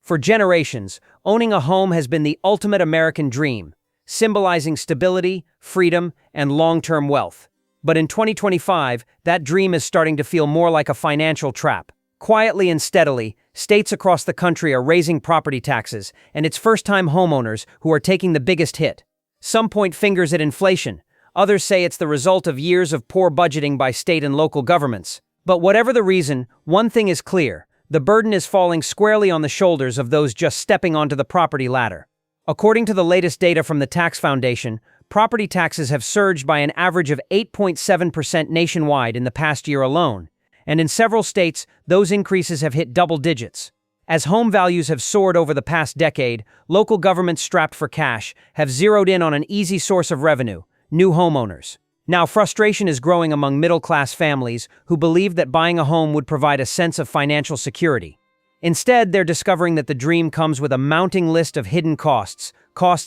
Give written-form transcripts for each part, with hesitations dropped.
For generations, owning a home has been the ultimate American dream, symbolizing stability, freedom, and long-term wealth. But in 2025, that dream is starting to feel more like a financial trap. Quietly and steadily, states across the country are raising property taxes, and it's first-time homeowners who are taking the biggest hit. Some point fingers at inflation. Others say it's the result of years of poor budgeting by state and local governments. But whatever the reason, one thing is clear. The burden is falling squarely on the shoulders of those just stepping onto the property ladder. According to the latest data from the Tax Foundation, property taxes have surged by an average of 8.7% nationwide in the past year alone, and in several states, those increases have hit double digits. As home values have soared over the past decade, local governments strapped for cash have zeroed in on an easy source of revenue: new homeowners. Now, frustration is growing among middle-class families who believed that buying a home would provide a sense of financial security. Instead, they're discovering that the dream comes with a mounting list of hidden costs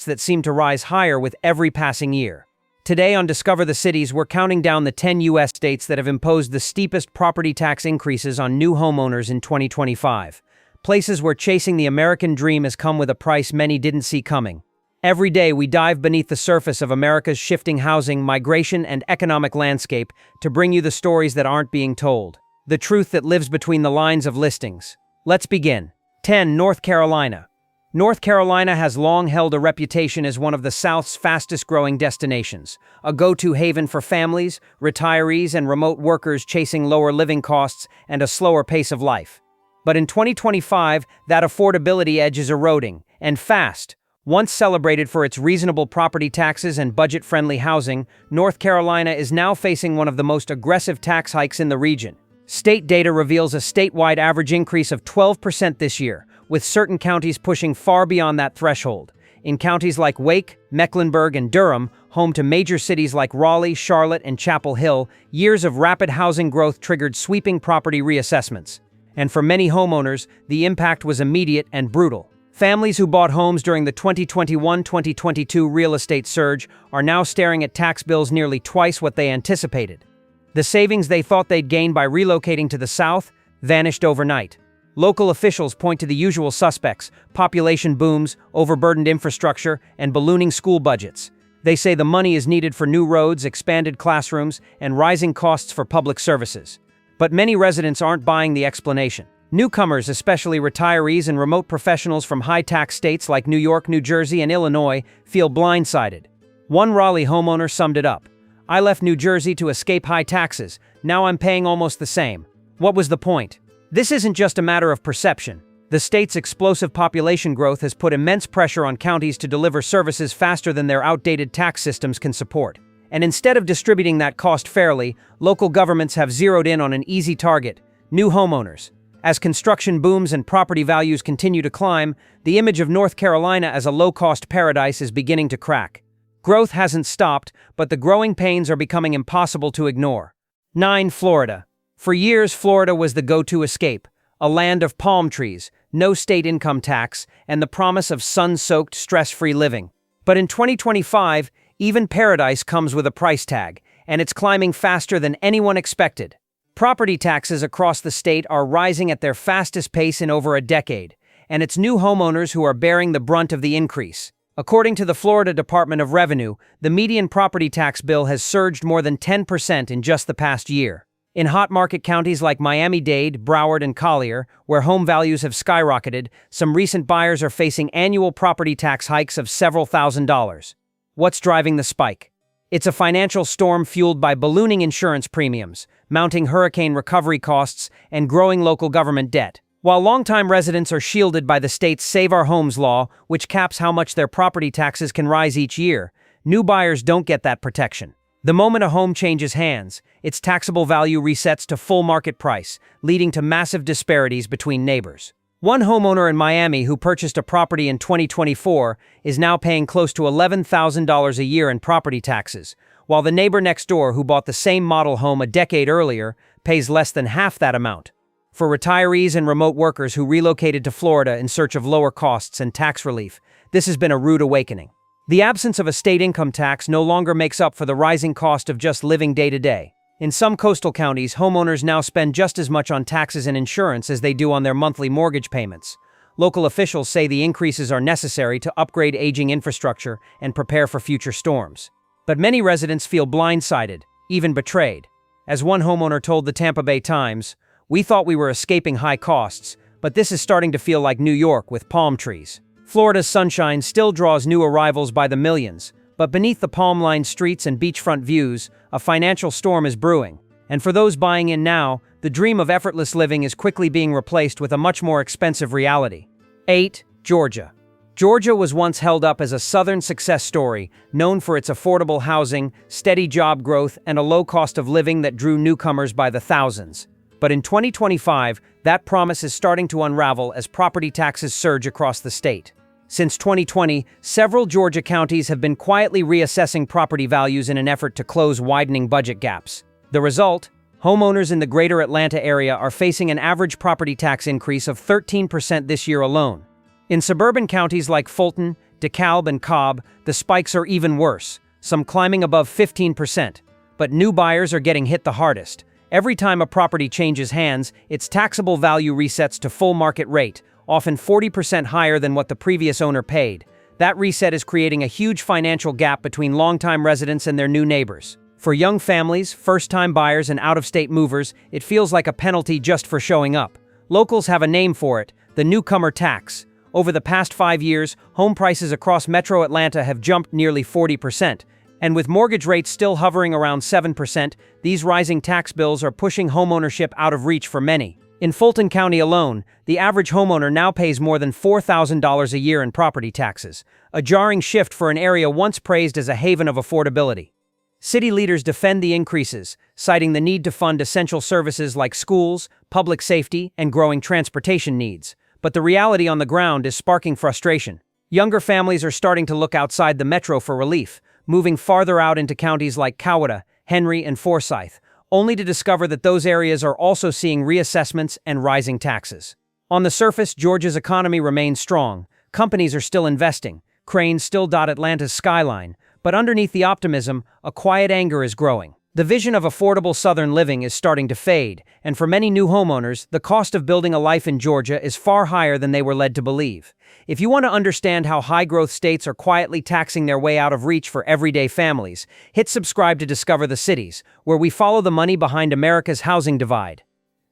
that seem to rise higher with every passing year. Today on Discover the Cities, we're counting down the 10 U.S. states that have imposed the steepest property tax increases on new homeowners in 2025. Places where chasing the American dream has come with a price many didn't see coming. Every day, we dive beneath the surface of America's shifting housing, migration, and economic landscape to bring you the stories that aren't being told, the truth that lives between the lines of listings. Let's begin. 10. North Carolina. North Carolina has long held a reputation as one of the South's fastest-growing destinations, a go-to haven for families, retirees, and remote workers chasing lower living costs and a slower pace of life. But in 2025, that affordability edge is eroding, and fast. Once celebrated for its reasonable property taxes and budget-friendly housing, North Carolina is now facing one of the most aggressive tax hikes in the region. State data reveals a statewide average increase of 12% this year, with certain counties pushing far beyond that threshold. In counties like Wake, Mecklenburg, and Durham, home to major cities like Raleigh, Charlotte, and Chapel Hill, years of rapid housing growth triggered sweeping property reassessments. And for many homeowners, the impact was immediate and brutal. Families who bought homes during the 2021-2022 real estate surge are now staring at tax bills nearly twice what they anticipated. The savings they thought they'd gain by relocating to the South vanished overnight. Local officials point to the usual suspects: population booms, overburdened infrastructure, and ballooning school budgets. They say the money is needed for new roads, expanded classrooms, and rising costs for public services. But many residents aren't buying the explanation. Newcomers, especially retirees and remote professionals from high-tax states like New York, New Jersey, and Illinois, feel blindsided. One Raleigh homeowner summed it up: "I left New Jersey to escape high taxes. Now I'm paying almost the same. What was the point?" This isn't just a matter of perception. The state's explosive population growth has put immense pressure on counties to deliver services faster than their outdated tax systems can support. And instead of distributing that cost fairly, local governments have zeroed in on an easy target: new homeowners. As construction booms and property values continue to climb, the image of North Carolina as a low-cost paradise is beginning to crack. Growth hasn't stopped, but the growing pains are becoming impossible to ignore. 9. Florida. For years, Florida was the go-to escape, a land of palm trees, no state income tax, and the promise of sun-soaked, stress-free living. But in 2025, even paradise comes with a price tag, and it's climbing faster than anyone expected. Property taxes across the state are rising at their fastest pace in over a decade, and it's new homeowners who are bearing the brunt of the increase. According to the Florida Department of Revenue, the median property tax bill has surged more than 10% in just the past year. In hot market counties like Miami-Dade, Broward, and Collier, where home values have skyrocketed, some recent buyers are facing annual property tax hikes of several $1,000s. What's driving the spike? It's a financial storm fueled by ballooning insurance premiums, mounting hurricane recovery costs, and growing local government debt. While longtime residents are shielded by the state's Save Our Homes law, which caps how much their property taxes can rise each year, new buyers don't get that protection. The moment a home changes hands, its taxable value resets to full market price, leading to massive disparities between neighbors. One homeowner in Miami who purchased a property in 2024 is now paying close to $11,000 a year in property taxes, while the neighbor next door who bought the same model home a decade earlier pays less than half that amount. For retirees and remote workers who relocated to Florida in search of lower costs and tax relief, this has been a rude awakening. The absence of a state income tax no longer makes up for the rising cost of just living day to day. In some coastal counties, homeowners now spend just as much on taxes and insurance as they do on their monthly mortgage payments. Local officials say the increases are necessary to upgrade aging infrastructure and prepare for future storms. But many residents feel blindsided, even betrayed. As one homeowner told the Tampa Bay Times, "We thought we were escaping high costs, but this is starting to feel like New York with palm trees." Florida's sunshine still draws new arrivals by the millions, but beneath the palm-lined streets and beachfront views, a financial storm is brewing. And for those buying in now, the dream of effortless living is quickly being replaced with a much more expensive reality. 8. Georgia. Georgia was once held up as a southern success story, known for its affordable housing, steady job growth, and a low cost of living that drew newcomers by the thousands. But in 2025, that promise is starting to unravel as property taxes surge across the state. Since 2020, several Georgia counties have been quietly reassessing property values in an effort to close widening budget gaps. The result? Homeowners in the greater Atlanta area are facing an average property tax increase of 13% this year alone. In suburban counties like Fulton, DeKalb, and Cobb, the spikes are even worse, some climbing above 15%. But new buyers are getting hit the hardest. Every time a property changes hands, its taxable value resets to full market rate, often 40% higher than what the previous owner paid. That reset is creating a huge financial gap between longtime residents and their new neighbors. For young families, first-time buyers, and out-of-state movers, it feels like a penalty just for showing up. Locals have a name for it, the newcomer tax. Over the past 5 years, home prices across metro Atlanta have jumped nearly 40%. And with mortgage rates still hovering around 7%, these rising tax bills are pushing homeownership out of reach for many. In Fulton County alone, the average homeowner now pays more than $4,000 a year in property taxes, a jarring shift for an area once praised as a haven of affordability. City leaders defend the increases, citing the need to fund essential services like schools, public safety, and growing transportation needs. But the reality on the ground is sparking frustration. Younger families are starting to look outside the metro for relief, moving farther out into counties like Coweta, Henry, and Forsyth, only to discover that those areas are also seeing reassessments and rising taxes. On the surface, Georgia's economy remains strong. Companies are still investing. Cranes still dot Atlanta's skyline. But underneath the optimism, a quiet anger is growing. The vision of affordable Southern living is starting to fade, and for many new homeowners, the cost of building a life in Georgia is far higher than they were led to believe. If you want to understand how high-growth states are quietly taxing their way out of reach for everyday families, hit subscribe to discover the cities, where we follow the money behind America's housing divide.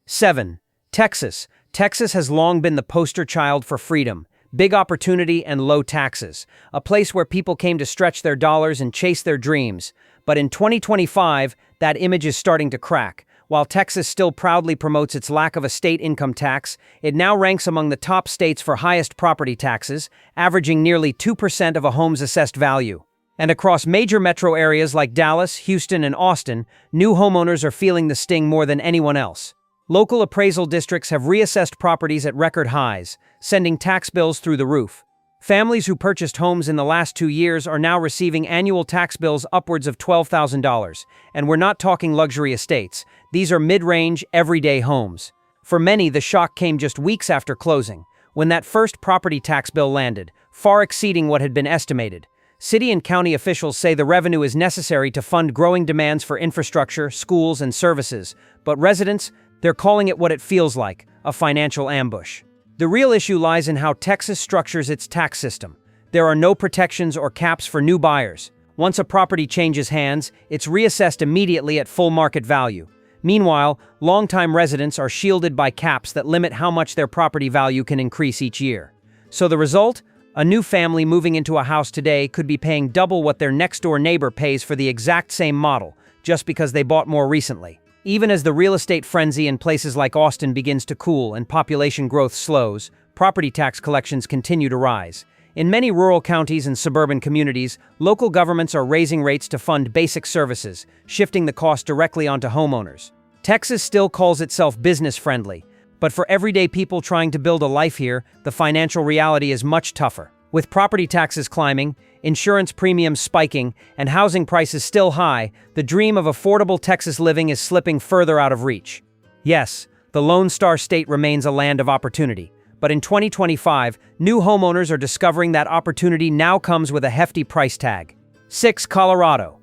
7. Texas. Texas has long been the poster child for freedom, big opportunity, and low taxes, a place where people came to stretch their dollars and chase their dreams. But in 2025, that image is starting to crack. While Texas still proudly promotes its lack of a state income tax, it now ranks among the top states for highest property taxes, averaging nearly 2% of a home's assessed value. And across major metro areas like Dallas, Houston, and Austin, new homeowners are feeling the sting more than anyone else. Local appraisal districts have reassessed properties at record highs, sending tax bills through the roof. Families who purchased homes in the last 2 years are now receiving annual tax bills upwards of $12,000, and we're not talking luxury estates. These are mid-range, everyday homes. For many, the shock came just weeks after closing, when that first property tax bill landed, far exceeding what had been estimated. City and county officials say the revenue is necessary to fund growing demands for infrastructure, schools, and services, but residents, they're calling it what it feels like, a financial ambush. The real issue lies in how Texas structures its tax system. There are no protections or caps for new buyers. Once a property changes hands, it's reassessed immediately at full market value. Meanwhile, longtime residents are shielded by caps that limit how much their property value can increase each year. So the result? A new family moving into a house today could be paying double what their next-door neighbor pays for the exact same model, just because they bought more recently. Even as the real estate frenzy in places like Austin begins to cool and population growth slows, property tax collections continue to rise. In many rural counties and suburban communities, local governments are raising rates to fund basic services, shifting the cost directly onto homeowners. Texas still calls itself business-friendly, but for everyday people trying to build a life here, the financial reality is much tougher. With property taxes climbing, insurance premiums spiking, and housing prices still high, the dream of affordable Texas living is slipping further out of reach. Yes, the Lone Star State remains a land of opportunity, but in 2025, new homeowners are discovering that opportunity now comes with a hefty price tag. 6. Colorado.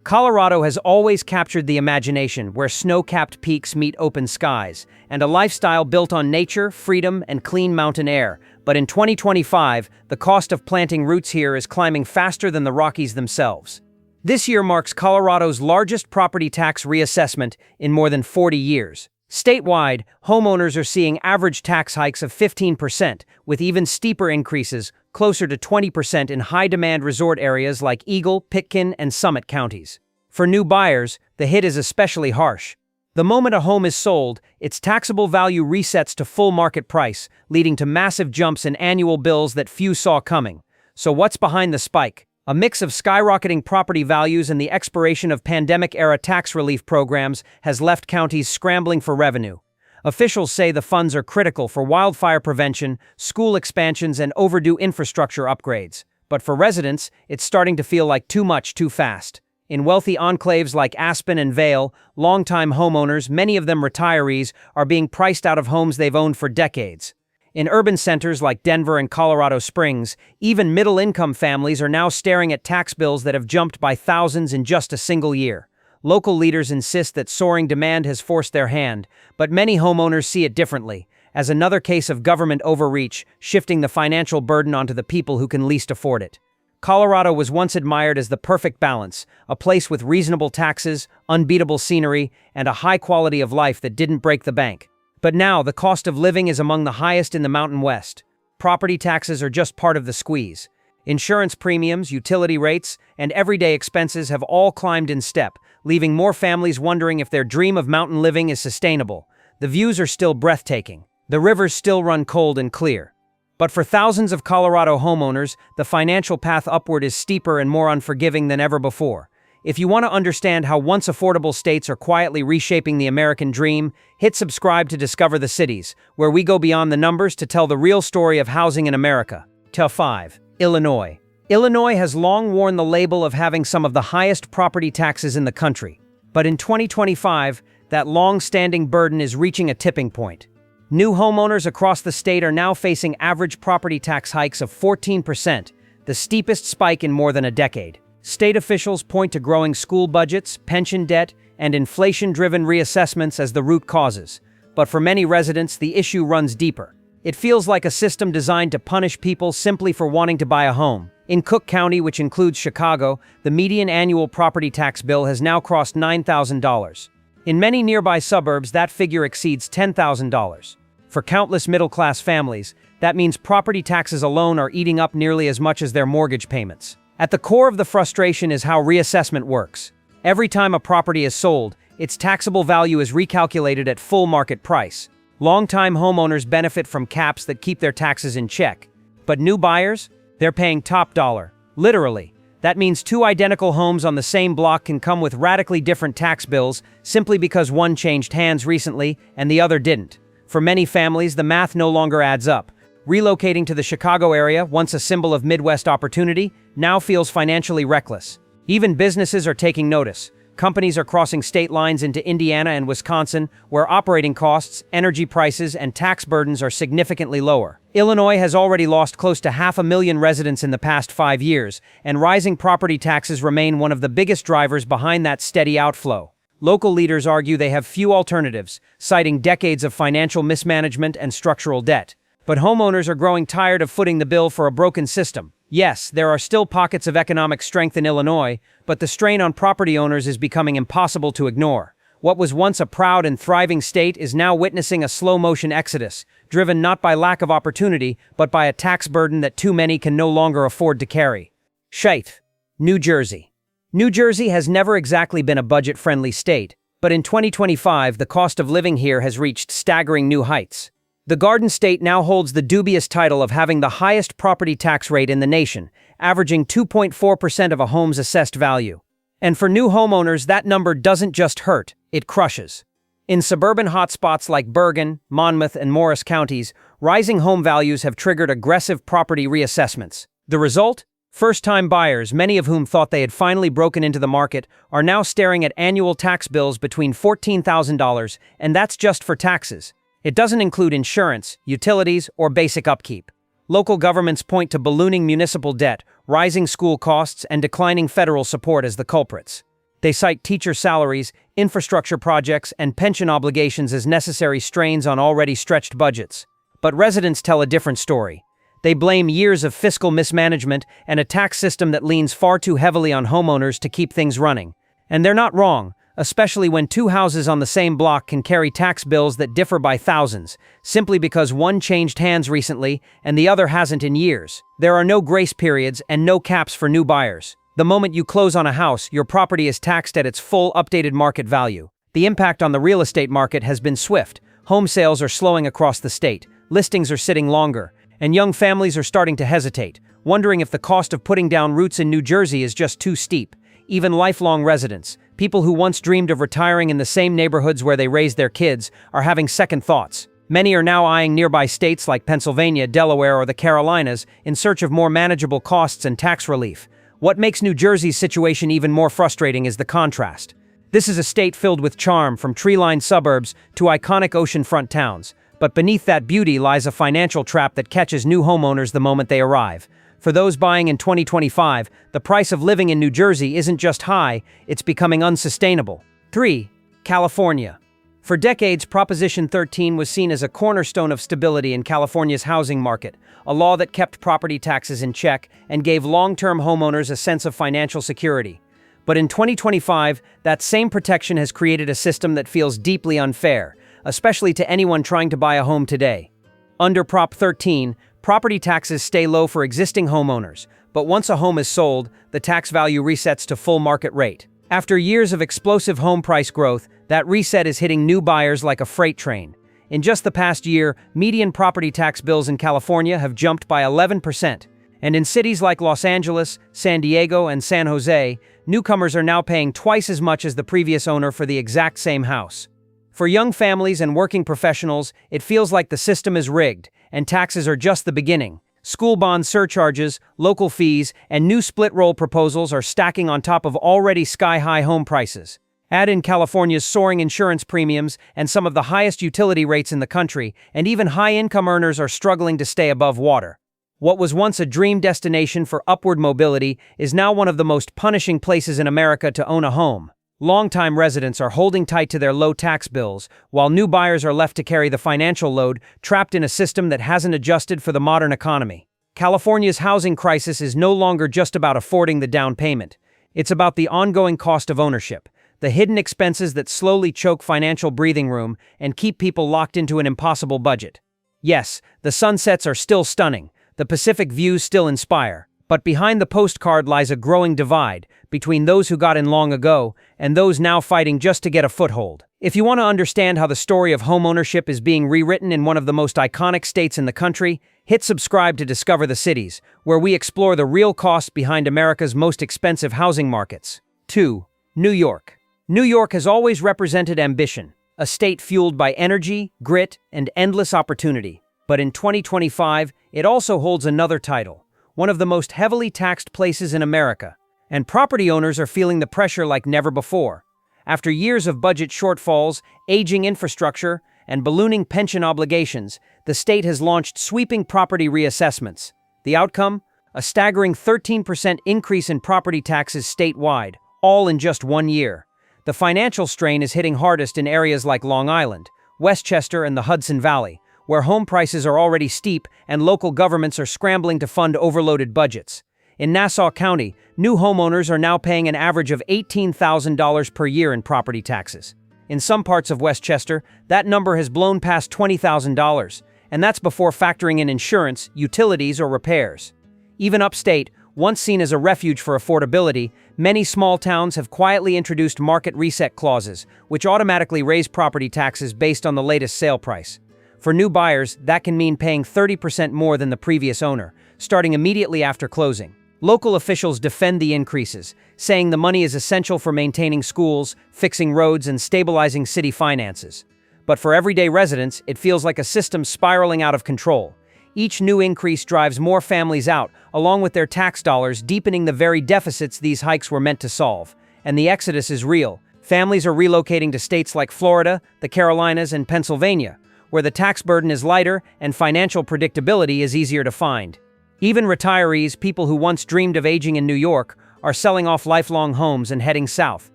Colorado has always captured the imagination, where snow-capped peaks meet open skies, and a lifestyle built on nature, freedom, and clean mountain air. But in 2025, the cost of planting roots here is climbing faster than the Rockies themselves. This year marks Colorado's largest property tax reassessment in more than 40 years. Statewide, homeowners are seeing average tax hikes of 15%, with even steeper increases, closer to 20% in high-demand resort areas like Eagle, Pitkin, and Summit counties. For new buyers, the hit is especially harsh. The moment a home is sold, its taxable value resets to full market price, leading to massive jumps in annual bills that few saw coming. So what's behind the spike? A mix of skyrocketing property values and the expiration of pandemic-era tax relief programs has left counties scrambling for revenue. Officials say the funds are critical for wildfire prevention, school expansions, and overdue infrastructure upgrades. But for residents, it's starting to feel like too much too fast. In wealthy enclaves like Aspen and Vail, longtime homeowners, many of them retirees, are being priced out of homes they've owned for decades. In urban centers like Denver and Colorado Springs, even middle-income families are now staring at tax bills that have jumped by thousands in just a single year. Local leaders insist that soaring demand has forced their hand, but many homeowners see it differently, as another case of government overreach, shifting the financial burden onto the people who can least afford it. Colorado was once admired as the perfect balance, a place with reasonable taxes, unbeatable scenery, and a high quality of life that didn't break the bank. But now, the cost of living is among the highest in the Mountain West. Property taxes are just part of the squeeze. Insurance premiums, utility rates, and everyday expenses have all climbed in step, leaving more families wondering if their dream of mountain living is sustainable. The views are still breathtaking. The rivers still run cold and clear. But for thousands of Colorado homeowners, the financial path upward is steeper and more unforgiving than ever before. If you want to understand how once affordable states are quietly reshaping the American dream, hit subscribe to discover the cities, where we go beyond the numbers to tell the real story of housing in America. Top 5. Illinois. Illinois has long worn the label of having some of the highest property taxes in the country. But in 2025, that long-standing burden is reaching a tipping point. New homeowners across the state are now facing average property tax hikes of 14%, the steepest spike in more than a decade. State officials point to growing school budgets, pension debt, and inflation-driven reassessments as the root causes. But for many residents, the issue runs deeper. It feels like a system designed to punish people simply for wanting to buy a home. In Cook County, which includes Chicago, the median annual property tax bill has now crossed $9,000. In many nearby suburbs, that figure exceeds $10,000. For countless middle-class families, that means property taxes alone are eating up nearly as much as their mortgage payments. At the core of the frustration is how reassessment works. Every time a property is sold, its taxable value is recalculated at full market price. Longtime homeowners benefit from caps that keep their taxes in check. But new buyers? They're paying top dollar. Literally. That means two identical homes on the same block can come with radically different tax bills simply because one changed hands recently and the other didn't. For many families, the math no longer adds up. Relocating to the Chicago area, once a symbol of Midwest opportunity, now feels financially reckless. Even businesses are taking notice. Companies are crossing state lines into Indiana and Wisconsin, where operating costs, energy prices, and tax burdens are significantly lower. Illinois has already lost close to 500,000 residents in the past 5 years, and rising property taxes remain one of the biggest drivers behind that steady outflow. Local leaders argue they have few alternatives, citing decades of financial mismanagement and structural debt. But homeowners are growing tired of footing the bill for a broken system. Yes, there are still pockets of economic strength in Illinois, but the strain on property owners is becoming impossible to ignore. What was once a proud and thriving state is now witnessing a slow-motion exodus, driven not by lack of opportunity, but by a tax burden that too many can no longer afford to carry. Shite. New Jersey. New Jersey has never exactly been a budget-friendly state, but in 2025, the cost of living here has reached staggering new heights. The Garden State now holds the dubious title of having the highest property tax rate in the nation, averaging 2.4% of a home's assessed value. And for new homeowners, that number doesn't just hurt, it crushes. In suburban hotspots like Bergen, Monmouth, and Morris counties, rising home values have triggered aggressive property reassessments. The result? First-time buyers, many of whom thought they had finally broken into the market, are now staring at annual tax bills between $14,000, and that's just for taxes. It doesn't include insurance, utilities, or basic upkeep. Local governments point to ballooning municipal debt, rising school costs, and declining federal support as the culprits. They cite teacher salaries, infrastructure projects, and pension obligations as necessary strains on already stretched budgets. But residents tell a different story. They blame years of fiscal mismanagement and a tax system that leans far too heavily on homeowners to keep things running. And they're not wrong, especially when two houses on the same block can carry tax bills that differ by thousands, simply because one changed hands recently and the other hasn't in years. There are no grace periods and no caps for new buyers. The moment you close on a house, your property is taxed at its full updated market value. The impact on the real estate market has been swift. Home sales are slowing across the state, listings are sitting longer, and young families are starting to hesitate, wondering if the cost of putting down roots in New Jersey is just too steep. Even lifelong residents, people who once dreamed of retiring in the same neighborhoods where they raised their kids, are having second thoughts. Many are now eyeing nearby states like Pennsylvania, Delaware, or the Carolinas in search of more manageable costs and tax relief. What makes New Jersey's situation even more frustrating is the contrast. This is a state filled with charm, from tree-lined suburbs to iconic oceanfront towns. But beneath that beauty lies a financial trap that catches new homeowners the moment they arrive. For those buying in 2025, the price of living in New Jersey isn't just high, it's becoming unsustainable. 3. California. For decades, Proposition 13 was seen as a cornerstone of stability in California's housing market, a law that kept property taxes in check and gave long-term homeowners a sense of financial security. But in 2025, that same protection has created a system that feels deeply unfair, especially to anyone trying to buy a home today. Under Prop 13, property taxes stay low for existing homeowners, but once a home is sold, the tax value resets to full market rate. After years of explosive home price growth, that reset is hitting new buyers like a freight train. In just the past year, median property tax bills in California have jumped by 11%. And in cities like Los Angeles, San Diego, and San Jose, newcomers are now paying twice as much as the previous owner for the exact same house. For young families and working professionals, it feels like the system is rigged, and taxes are just the beginning. School bond surcharges, local fees, and new split-roll proposals are stacking on top of already sky-high home prices. Add in California's soaring insurance premiums and some of the highest utility rates in the country, and even high-income earners are struggling to stay above water. What was once a dream destination for upward mobility is now one of the most punishing places in America to own a home. Longtime residents are holding tight to their low tax bills, while new buyers are left to carry the financial load, trapped in a system that hasn't adjusted for the modern economy. California's housing crisis is no longer just about affording the down payment. It's about the ongoing cost of ownership, the hidden expenses that slowly choke financial breathing room and keep people locked into an impossible budget. Yes, the sunsets are still stunning, the Pacific views still inspire, but behind the postcard lies a growing divide between those who got in long ago and those now fighting just to get a foothold. If you want to understand how the story of homeownership is being rewritten in one of the most iconic states in the country, hit subscribe to Discover the Cities, where we explore the real costs behind America's most expensive housing markets. 2. New York. New York has always represented ambition, a state fueled by energy, grit, and endless opportunity. But in 2025, it also holds another title, one of the most heavily taxed places in America. And property owners are feeling the pressure like never before. After years of budget shortfalls, aging infrastructure, and ballooning pension obligations, the state has launched sweeping property reassessments. The outcome? A staggering 13% increase in property taxes statewide, all in just 1 year. The financial strain is hitting hardest in areas like Long Island, Westchester, and the Hudson Valley, where home prices are already steep and local governments are scrambling to fund overloaded budgets. In Nassau County, new homeowners are now paying an average of $18,000 per year in property taxes. In some parts of Westchester, that number has blown past $20,000, and that's before factoring in insurance, utilities, or repairs. Even upstate, once seen as a refuge for affordability, many small towns have quietly introduced market reset clauses, which automatically raise property taxes based on the latest sale price. For new buyers, that can mean paying 30% more than the previous owner, starting immediately after closing. Local officials defend the increases, saying the money is essential for maintaining schools, fixing roads, and stabilizing city finances. But for everyday residents, it feels like a system spiraling out of control. Each new increase drives more families out, along with their tax dollars, deepening the very deficits these hikes were meant to solve. And the exodus is real. Families are relocating to states like Florida, the Carolinas, and Pennsylvania, where the tax burden is lighter and financial predictability is easier to find. Even retirees, people who once dreamed of aging in New York, are selling off lifelong homes and heading south.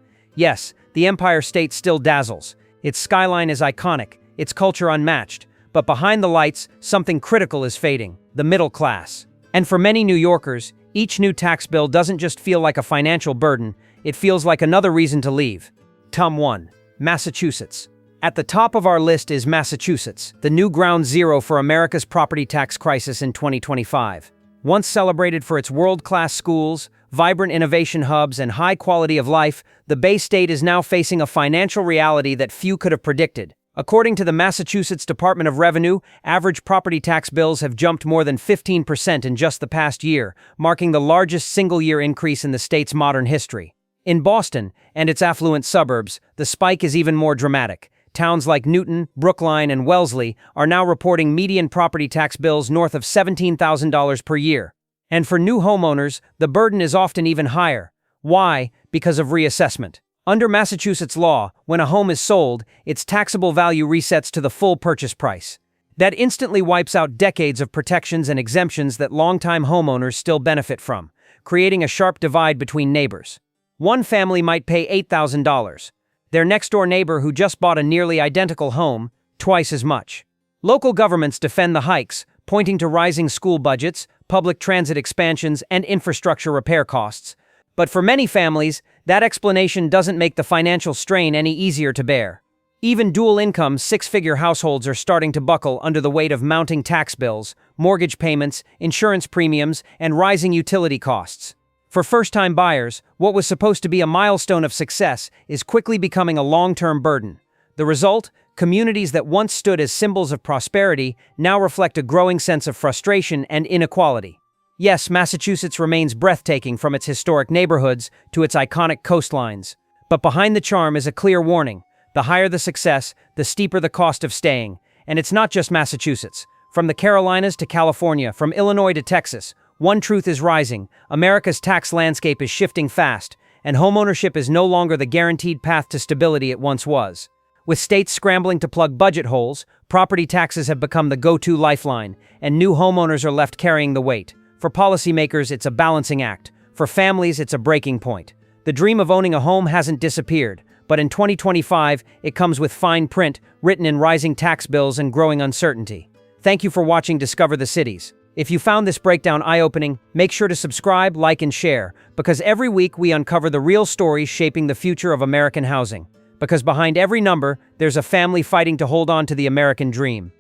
Yes, the Empire State still dazzles. Its skyline is iconic, its culture unmatched, But behind the lights, something critical is fading: the middle class. And for many New Yorkers, each new tax bill doesn't just feel like a financial burden, it feels like another reason to leave. Tom 1. Massachusetts. At the top of our list is Massachusetts, the new ground zero for America's property tax crisis in 2025. Once celebrated for its world-class schools, vibrant innovation hubs, and high quality of life, the Bay State is now facing a financial reality that few could have predicted. According to the Massachusetts Department of Revenue, average property tax bills have jumped more than 15% in just the past year, marking the largest single-year increase in the state's modern history. In Boston and its affluent suburbs, the spike is even more dramatic. Towns like Newton, Brookline, and Wellesley are now reporting median property tax bills north of $17,000 per year. And for new homeowners, the burden is often even higher. Why? Because of reassessment. Under Massachusetts law, when a home is sold, its taxable value resets to the full purchase price. That instantly wipes out decades of protections and exemptions that longtime homeowners still benefit from, creating a sharp divide between neighbors. One family might pay $8,000. Their next-door neighbor who just bought a nearly identical home, twice as much. Local governments defend the hikes, pointing to rising school budgets, public transit expansions, and infrastructure repair costs. But for many families, that explanation doesn't make the financial strain any easier to bear. Even dual-income, six-figure households are starting to buckle under the weight of mounting tax bills, mortgage payments, insurance premiums, and rising utility costs. For first-time buyers, what was supposed to be a milestone of success is quickly becoming a long-term burden. The result? Communities that once stood as symbols of prosperity now reflect a growing sense of frustration and inequality. Yes, Massachusetts remains breathtaking, from its historic neighborhoods to its iconic coastlines. But behind the charm is a clear warning. The higher the success, the steeper the cost of staying. And it's not just Massachusetts. From the Carolinas to California, from Illinois to Texas, one truth is rising: America's tax landscape is shifting fast, and homeownership is no longer the guaranteed path to stability it once was. With states scrambling to plug budget holes, property taxes have become the go-to lifeline, and new homeowners are left carrying the weight. For policymakers, it's a balancing act. For families, it's a breaking point. The dream of owning a home hasn't disappeared, but in 2025, it comes with fine print, written in rising tax bills and growing uncertainty. Thank you for watching Discover the Cities. If you found this breakdown eye-opening, make sure to subscribe, like, and share, because every week we uncover the real stories shaping the future of American housing. Because behind every number, there's a family fighting to hold on to the American dream.